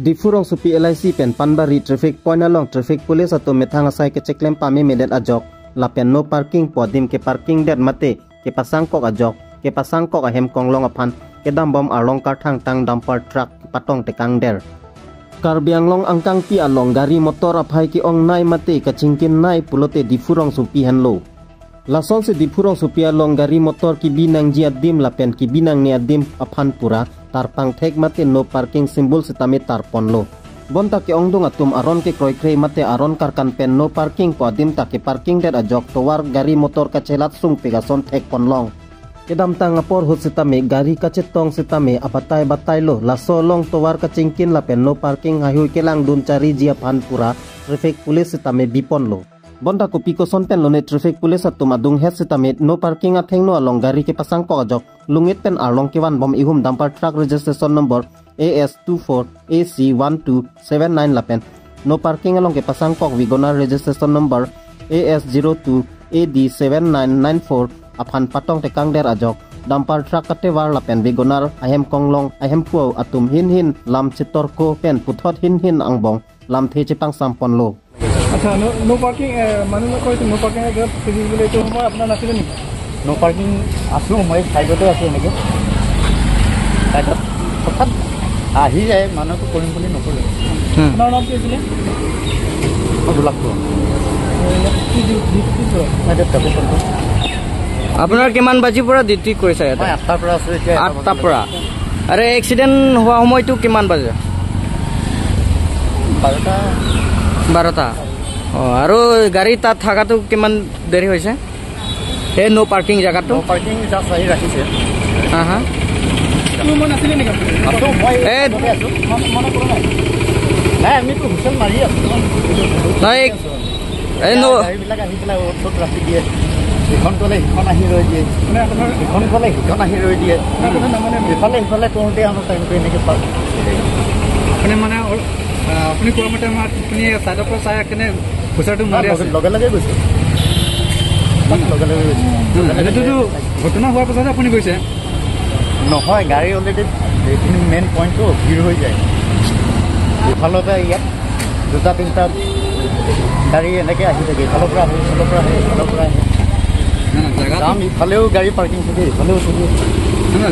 Difurong supi LIC pen Panbari traffic point along traffic police atau methang asai ke ceklem pami medet ajok lapen no parking podim ke parking det mate ke pasang kok ajok ke pasang kok ahem konglong apan ke dambom along karthang tang dumper truck patong tekang der Karbiang long angkang pi along gari motor apai ki ong nai mate ke cingkin nai pulote difurong supi hanlo Lasol se difurong supi along gari motor ki binang jiadim lapen ki binang niadim apan pura tarpang thek mate no parking simbol setame tarpon lo bonta ke ongdong atum aron ke kroi krei mate aron karkan pen no parking podim ta ke parking det ajok towar gari motor kacelat sung pegason thek ponlong kedam tang apor hut setame gari kacetong setame abatai batai lo laso long towar kacingkin la pen no parking hahui kelang dun cari jia pan pura traffic police setame bipon lo bonta ko piko son pen lone traffic police atum adung het setame no parking atheng no along gari ke pasang ko ajok lungit pen arlong kewan bom ihum dumper truck registration number AS24 AC1279 lapen no parking along ke pasang kok Wigonar registration number AS02 AD7994 apan patong tekang der ajok dumper truck kate war lapen Wigonar ahem konglong ahem puau atum hin lam chitor ko pen puthot hin angbong lam the chepang sampon lo अच्छा no parking माने कोई तो no parking है physical बोले तो हम अपना नासिले नहीं नो पार्किंग आसो मैं साइडते आसो नेके साइडत हठात आही जाए मानको কৰিম বুলি নকৰে আপোনাৰ নাম কি আছিল গোলাপটো আপোনাৰ কিমান বাজি পৰা ডিউটি কৰিছে এটা 8টাৰ পৰা আছে এতিয়া 8টাৰ পৰা আৰে এক্সিডেন্ট হোৱা সময়টো কিমান বাজে 12টা আৰু গাড়ী তাত থাকাটো কিমান দেৰি হৈছে এই নো পাৰ্কিং জায়গাটো নো পাৰ্কিং জাস্ট আহি ৰাখিছে হা মন আছিল নেকি আছো মই আছো মন কৰা নাই নাই আমি তো হুসেল মাৰি আছো নাই এই নো গাড়ীবিলাক আহি পেলাই ওপৰত ৰাখি দিয়ে এখন কলে সিখন আহি ৰৈ দিয়ে মানে আপোনাৰ এখন কলে সিখন আহি ৰৈ দিয়ে মানে ইফালে কৰোঁতে আমাৰ টাইমটো এনেকৈ পাৰ মানে আপুনি কোৱা মতে আপুনি চাইডৰ পৰা চাই কেনে খুচাৰটো মাৰি আছে লগে লগে গৈছে এইটোতো ঘটনা হোৱাৰ পাছত আপুনি গৈছে নহয় গাড়ী অলৰেডি এইখিনি মেইন পইণ্টটো ভিৰ হৈ যায় ইফালতে ইয়াত দুটা তিনিটা গাড়ী এনেকৈ আহি থাকে ইফালৰ পৰা আহে ইফালৰ পৰা আহে ইফালৰ পৰা আহে যাম ইফালেও গাড়ী পাৰ্কিং থাকে ইফালেও থাকে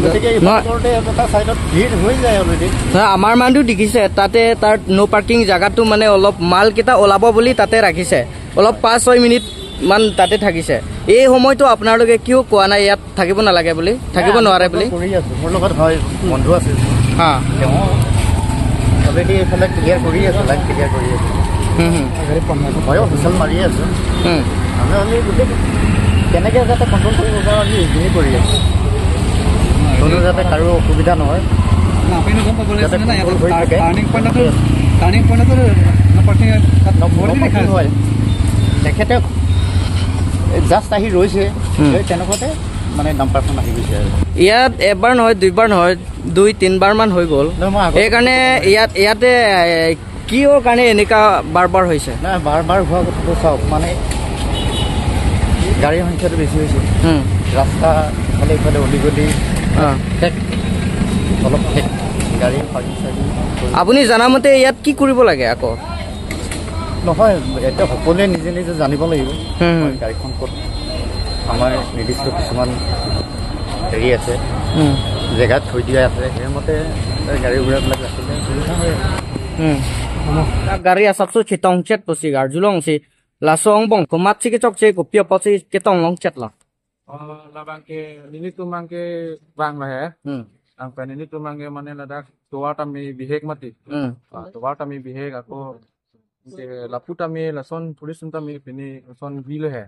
গতিকে ইফালতে এটা চাইডত ভিৰ হৈ যায় অলৰেডি আমাৰ মানুহ দেখিছে তাতে তাৰ নো পাৰ্কিং জায়গাটো মানে অলপ মালকেইটা ওলাব বুলি তাতে ৰাখিছে অলপ 5-6 মিনিট মান তাতে থাকিছে এই সময়টো আপোনালোকে কিয় কোৱা নাই ইয়াত থাকিব নালাগে বুলি থাকিব নোৱাৰে বুলি কৰি আছে মোৰ লগত হয় বন্ধু আছে হা তেওঁ অলৰেডি এইফালে ক্লিয়াৰ কৰি আছে লাইট ক্লিয়াৰ কৰি আছে গাড়ী পন্নাটো ময়ো হুচল মাৰি আছো আমি অলৰেডি গোটেই কেনেকৈ যাতে কণ্ট্ৰল কৰিব পাৰোঁ আমি এইখিনি কৰি আছো কোনো যাতে কাৰো অসুবিধা নহয় আপুনি গম পাব লাগিছে না টাৰ্ণিং পইণ্টটো পাৰ্কিং হয় তেখেতে জাষ্ট আহি ৰৈছে তেনেকুৱাতে মানে ডাম্পাৰখন আহি গৈছে ইয়াত এবাৰ নহয় দুইবাৰ নহয় 2-3বাৰ মান হৈ গ'ল সেইকাৰণে ইয়াতে কিয় কাৰণে এনেকুৱা বাৰ হৈছে নাই বাৰ হোৱা কথাটো চাওক মানে গাড়ীৰ সংখ্যাটো বেছি হৈছে ৰাস্তা ইফালে ইফালে অলিগলি অলপ গাড়ী পাৰ্কিং চাৰ্কিং আপুনি জানামতে ইয়াত কি কৰিব লাগে আকৌ নহয় এতিয়া সকলোৱে নিজে নিজে জানিব লাগিব গাড়ীখন ক'ত আমাৰ নিৰ্দিষ্ট কিছুমান হেৰি আছে জেগাত থৈ দিয়া আছে সেইমতে গাড়ী ঘোঁৰাবিলাক ৰাখিলে সুবিধা হয় গাড়ী asapsu chitong chet posi gar julong si lasong bong komat si kechok che kopia posi ketong long chet la la bangke ini tu mangke bang lah ya ang pen ini tu mangke mane ladak tua tami bihek mati tua tami bihek aku ke laput tami lason polis tami pini lason bil hai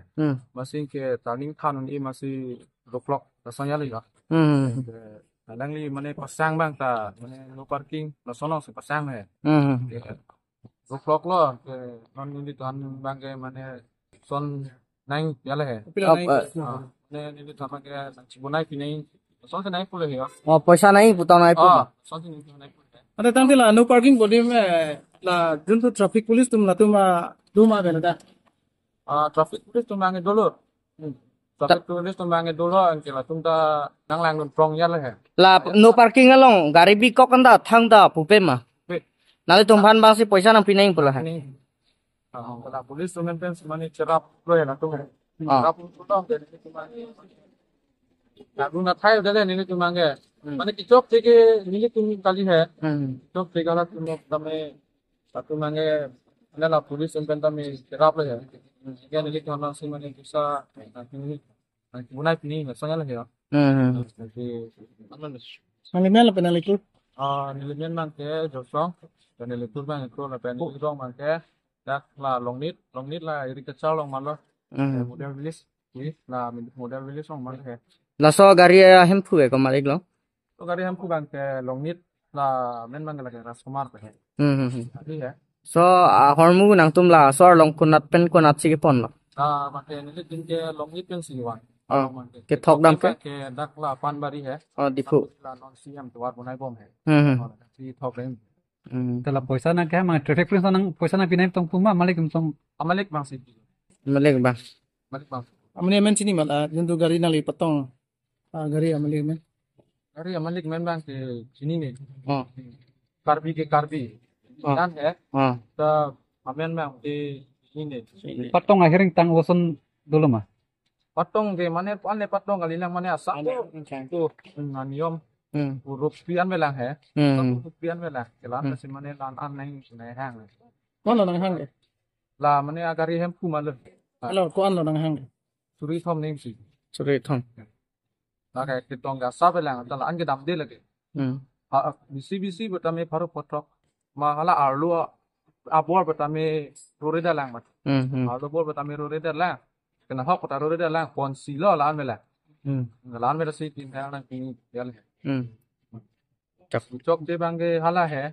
masih ke turning khan ini masih doklok lasonnya liga kadang li mane pasang bang ta mane no parking lason se pasang hai doklok lo ke non ini tuan bangke mane son nang yale hai ne ini tuan bangke cibonai pini son se naik pula hai paisa nahi putau nahi pu son se naik pula ada tangti la no parking body में la junto traffic police तुम duma belada traffic police तुम मांगे dulu traffic police तुम मांगे dulu angke la तुम ta nang lang prong ya lah la no parking along gari bi kok anda thang da pupe ma Nali tumpan bang si poisa nang pinang pula ha. Ini kalau polis tu memang semani cerap lo ya nak tu. Cerap tu tau dari itu mani. Nak guna thai udah deh ini tu mangga. Mana kicok tege ini tu kali है. Kicok tege lah tu tame satu mangga. Ini lah polis memang tame cerap lo ya. Jika ini tu orang semani bisa ini guna ini macamnya lah ya. Jadi mana ni? Nalimen lah penalitur. Nilimen mangke josong. Dan nilitur bang itu lah penilitur mangke. Dak lah long nit lah iri kecil long malah model rilis lah model rilis long malah है Laso gari hempu ko malik lo. तो गाड़ी हमको bang ke long nit lah men bang lagi raskumar पे है अभी है So hormu nang tum la so long kunat pen kunat si pon lo. माके निलित दिन के long nit पेन सिगवान Ke thok dam ke. के dak lah pan bari है Dipu. lah non siam तो वार बुनाई बम है si thok rem Dalam poisa nak kaya mga traffic police nang poisa na pinay tong puma malik tong amalik bang si Malik bang. malik bang Amne men sini mal jentu gari nali patong. Gari amali men. अरे amalik men bang ke sini nih Oh. karbi ke karbi kan है Oh. तो amen bang di sini patong akhiring tang wason dulu mah. patong ke mana panen patong kali lang mana asak tu niom huruf pian melang है huruf pian melang kelam masih mana lan an neng sunai hang Kon lo nang hang. lah mana agari hem pu malu Alo ko an lo nang hang. suri thom neng si Suri thong. lah kayak kitong ga sa melang lah an ke dam de lagi bisi bisi betame paru potok mahala arlu abor betame rore dalang mat arlu bor betame rore dalang kena hok kota rore dalang pon silo lan melang lan mera si tin thang nang kini yal chok de bang ke hala है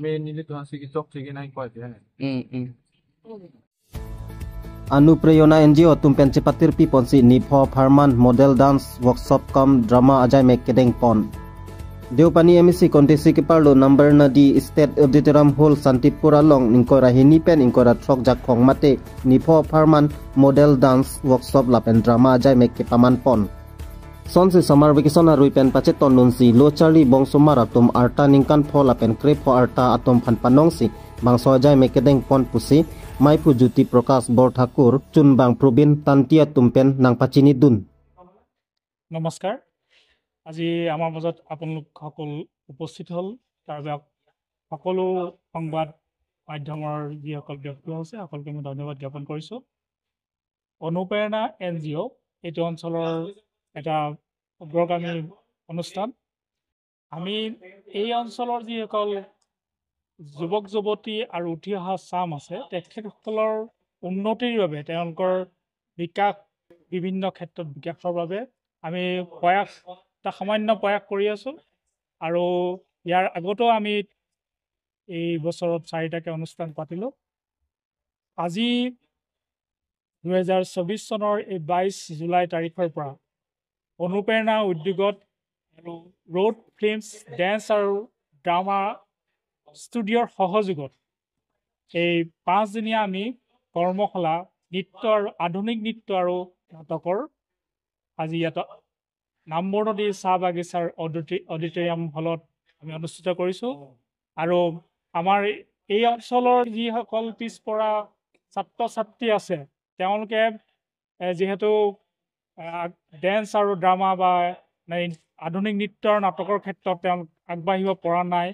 me nili tu hasi ki chok thege nai koi है Anupreyona NGO tumpen cepatir pi ponsi Nipho Farman model dance workshop kam drama ajai mek kedeng pon. Deopani MEC kontesi keparlo number na di State Auditorium Hall Santipura long inkora hini pen inkora trok jak khong mate Nipho Farman model dance workshop lapen drama ajai mek ke paman pon. Sonsi summer vacation arui pen pacheton nunsi lo charli bongsomar atum arta ningkan pho lapen krep pho arta atum phan panongsi bangso ajai mek kedeng pon pusi Maipu Juti Prakash Bor Thakur Chunbang Probin Tantia Tumpen nang pachini dun. নমস্কাৰ আজি আমাৰ মাজত আপোনালোক সকল উপস্থিত হ'ল তাৰ বাবে সকলো সংবাদ মাধ্যমৰ যিসকল ব্যক্তি আছে সকলোকে মই ধন্যবাদ জ্ঞাপন কৰিছোঁ অনুপ্ৰেৰণা NGO এইটো অঞ্চলৰ এটা অগ্ৰগামী অনুষ্ঠান আমি এই অঞ্চলৰ যিসকল যুৱক যুৱতী আৰু উঠি অহা চাম আছে তেখেতসকলৰ উন্নতিৰ বাবে তেওঁলোকৰ বিকাশ বিভিন্ন ক্ষেত্ৰত বিকাশৰ বাবে আমি সামান্য প্ৰয়াস কৰি আছোঁ আৰু ইয়াৰ আগতেও আমি এই বছৰত 4টাকৈ অনুষ্ঠান পাতিলোঁ আজি 2024 চনৰ এই 22 জুলাই তাৰিখৰ পৰা অনুপ্ৰেৰণা উদ্যোগত আৰু ৰোড ফিল্মছ ডেন্স আৰু ড্ৰামা ষ্টুডিঅ'ৰ সহযোগত এই 5 দিনীয়া আমি কৰ্মশালা নৃত্য আৰু আধুনিক নৃত্য আৰু নাটকৰ আজি ইয়াত নামবৰনদী চাহ বাগিচাৰ অডিটৰিয়াম হলত আমি অনুষ্ঠিত কৰিছোঁ আৰু আমাৰ এই অঞ্চলৰ যিসকল পিছপৰা ছাত্ৰ ছাত্ৰী আছে তেওঁলোকে যিহেতু ডেন্স আৰু ড্ৰামা বা আধুনিক নৃত্যৰ নাটকৰ ক্ষেত্ৰত তেওঁলোক আগবাঢ়িব পৰা নাই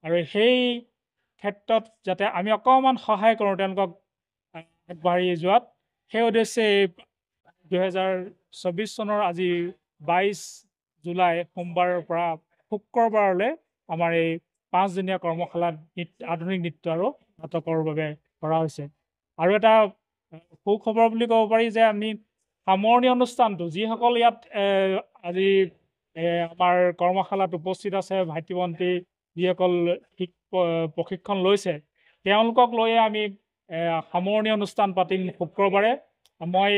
আৰু সেই ক্ষেত্ৰত যাতে আমি অকণমান সহায় কৰোঁ তেওঁলোকক আগবাঢ়ি যোৱাত সেই উদ্দেশ্যে 2024 চনৰ আজি 22 জুলাই সোমবাৰৰ পৰা শুক্ৰবাৰলৈ আমাৰ এই 5 দিনীয়া কৰ্মশালা আধুনিক নৃত্য আৰু নাটকৰ বাবে কৰা হৈছে আৰু এটা সুখবৰ বুলি ক'ব পাৰি যে আমি সামৰণি অনুষ্ঠানটো যিসকল ইয়াত আজি আমাৰ কৰ্মশালাত উপস্থিত আছে ভাইটি ভণ্টি যিসকল প্ৰশিক্ষণ লৈছে তেওঁলোকক লৈয়ে আমি সামৰণি অনুষ্ঠান পাতিম শুক্ৰবাৰে মই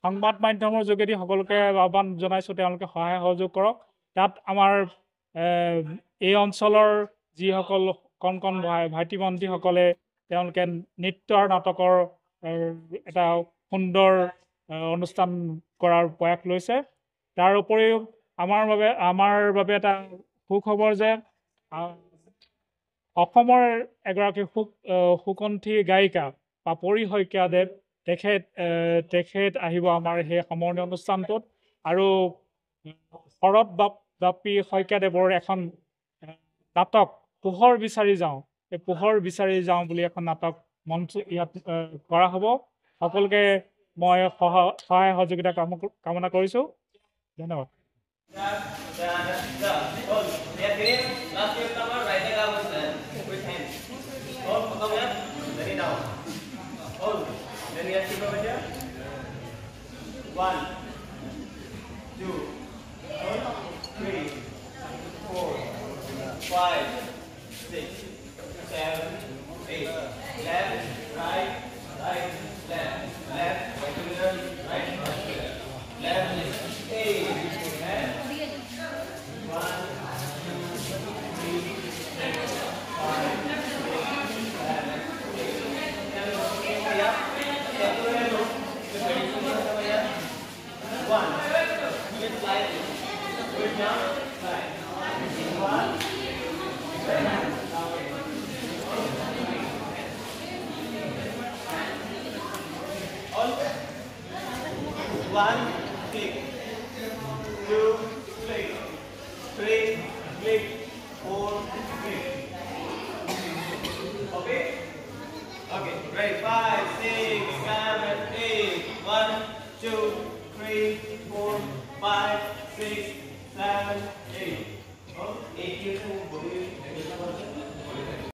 সংবাদ মাধ্যমৰ যোগেদি সকলোকে আহ্বান জনাইছোঁ তেওঁলোকে সহায় সহযোগ কৰক তাত আমাৰ এই অঞ্চলৰ যিসকল কণ কণ ভাইটি ভণ্টিসকলে তেওঁলোকে নৃত্য আৰু নাটকৰ এটা সুন্দৰ অনুষ্ঠান কৰাৰ প্ৰয়াস লৈছে তাৰ উপৰিও আমাৰ বাবে এটা সুখবৰ যে অসমৰ এগৰাকী সুকণ্ঠী গায়িকা পাপৰি শইকীয়াদেৱ তেখেত আহিব আমাৰ সেই সামৰণি অনুষ্ঠানটোত আৰু শৰৎ বাপী শইকীয়াদেৱৰ এখন নাটক পোহৰ বিচাৰি যাওঁ এই পোহৰ বিচাৰি যাওঁ বুলি এখন নাটক মঞ্চ ইয়াত কৰা হ'ব সকলোকে মই সহায় সহযোগিতা কামনা কৰিছোঁ ধন্যবাদ